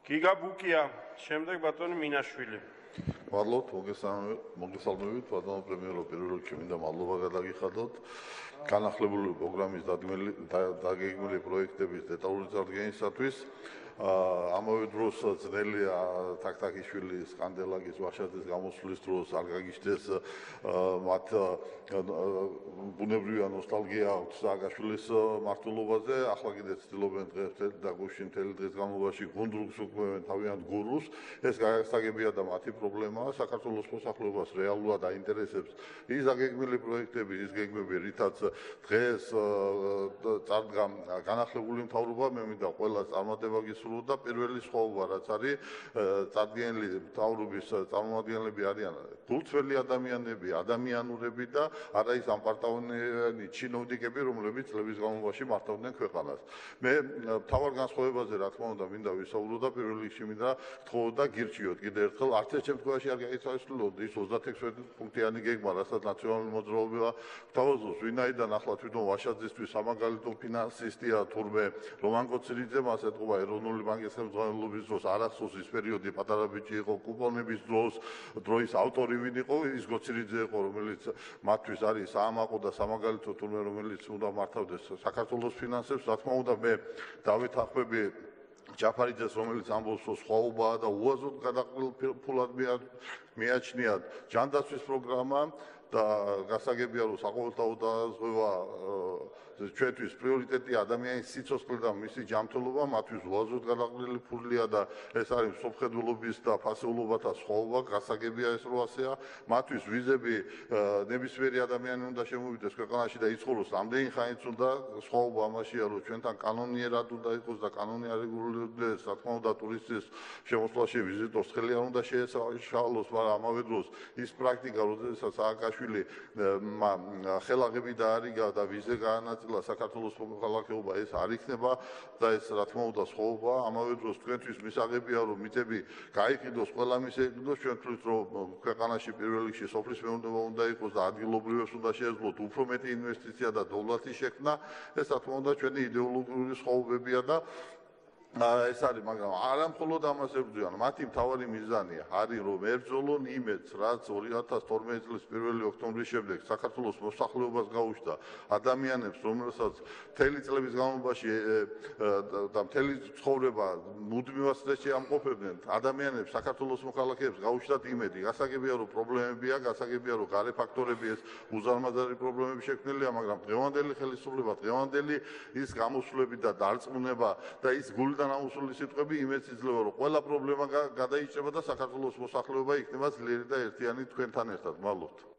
გიგაბუკია, შემდეგ ბატონი მინაშვილი. მადლობთ, მოგესალმებით, ბატონო პრემიერო, პირველ რიგში მინდა მადლობა გადაგიხადოთ. განახლებული პროგრამის დაგეგმილი პროექტების დეტალური წარდგენისათვის. ამავე დროს ძნელია თაქთაქიშვილის სკანდელაგის ვაშაძის გამოსვლის დროს არ გაგიჩნდეს მათ ბუნებრივია ნოსტალგია აქვს სააკაშვილის მმართველობაზე. ახლა კიდე ცდილობენ დღეს და გუშინ მთელი დღის განმავლობაში გუნდრუგს უქმებენ თავიანთ გურუს. ეს გასაგებია და მათი პრობლემაა. საქართველოს მოსახლეობას რეალურად აინტერესებს ის დაგეგმილი პროექტები, ის გეგმები, რითაც დღეს წარდგა განახლებული მთავრობა. მე მინდა ყველას წარმატება გისურვო და პირველი სხვაობა რაც არის წარდგენილი მთავრობის წარმომადგენლები არიან გულწრფელი ადამიანები, ადამიანურები და არა ის ამპარტავანი ჩინოვნიკები, რომლებიც წლების განმავლობაში მართავდნენ ქვეყანას. მე მთავარ განსხვავებაზე რა თქმა უნდა მინდა ვისაუბრო და პირველ რიგში მინდა გთხოვოთ და გირჩიოთ კიდევ ერთხელ არც ერთ შემთხვევაში არ გაიცვალოთ ის 36 პუნქტიანი გეგმა, რასაც ნაციონალური მოძრაობა გვთავაზობს, ვინაიდან ახლა თვითონ ვაშაძისთვის სამაგალითო ფინანსისტია თურმე რომან კოცილიძე მას ეთყობა ეროვნული ბანკის ხელმძღვანელობის დროს არ ახსოვს ის პერიოდი პატარა ბიჭი იყო კუპონების დროის ავტორი ვინ იყო ის კოცილიძე იყო რომელიც მათთვის არის საამაყო და სამაგალითო თურმე რომელიც უნდა მართავდეს საქართველოს ფინანსებს. რა თქმა უნდა მე დავეთანხმები ჯაფარიძეს რომელიც ამბობს რომ სხვაობაა და უაზროდ გადაყრილ ფულად მიაჩნიათ ჯანდაცვის პროგრამა და გასაგებია რომ საყოველთაო დაზღვევა ჩვენთვის პრიორიტეტია ადამიანის სიცოცხლე და მისი ჯანმრთელობა, მათთვის უაზროდ გადაყრილი ფულია და ეს არის მსოფლმხედველობის და ფასეულობათა სხვაობა, გასაგებია ეს რო ასეა, მათთვის ვიზები ნებისმიერი ადამიანი უნდა შემოვიდეს ქვეყანაში და იცხოვროს რამდენი ხანიც უნდა, სხვაობა ამაშია რომ ჩვენთან კანონიერად უნდა იყოს და კანონი არ რეგულირდეს, რა თქმა უნდა ტურისტის შემოსვლაში ვიზიტორს ხელი არ უნდა შეესაბამოს, მაგრამ ამავე დროს ის პრაქტიკა, როდესაც სააკაშვილი ხელაღები დაარიგა და ვიზე გაანაწილა საქართველოს მოქალაქეობა ეს არ იქნება და ეს რა თქმა უნდა სხვაობა. ამავე დროს თქვენთვის მისაღებია რომ მიწები გაიყიდოს, ყველა მისეყიდოს, ჩვენ ვთვლით რომ ქვეყანაში პირველ რიგში სოფლის მეურნეობა უნდა იყოს და ადგილობრივებს უნდა შეეძლოთ უფრო მეტი ინვესტიცია და დოლარი შექმნა. ეს რა თქმა უნდა ჩვენი იდეოლოგიური სხვაობებია და ეს არის, მაგრამ არა მხოლოდ ამას ებრძვიან, მათი მთავარი მიზანია არის რომ ებრძოლონ იმედს, რაც 2012 წლის 1 ოქტომბრის შემდეგ საქართველოს მოსახლეობას გაუჩნდა ადამიანებს, რომელსაც მთელი წლების განმავლობაში და მთელი ცხოვრება მუდმივად სტრესში ამყოფებდნენ ადამიანებს, საქართველოს მოქალაქეებს გაუჩნდათ იმედი. გასაგებია რომ პრობლემებია, გასაგებია რომ გარე ფაქტორები ეს უზარმაზარი პრობლემები შექმნილია, მაგრამ დღევანდელი ხელისუფლება, დღევანდელი ის გამოსვლები და დარწმუნება და ის გულიდან ამოსული სიტყვები იმედს იძლევა რომ ყველა პრობლემა გადაიჭრება და საქართველოს მოსახლეობა იქნება ძლიერი და ერთიანი თქვენთან ერთად. მადლობთ.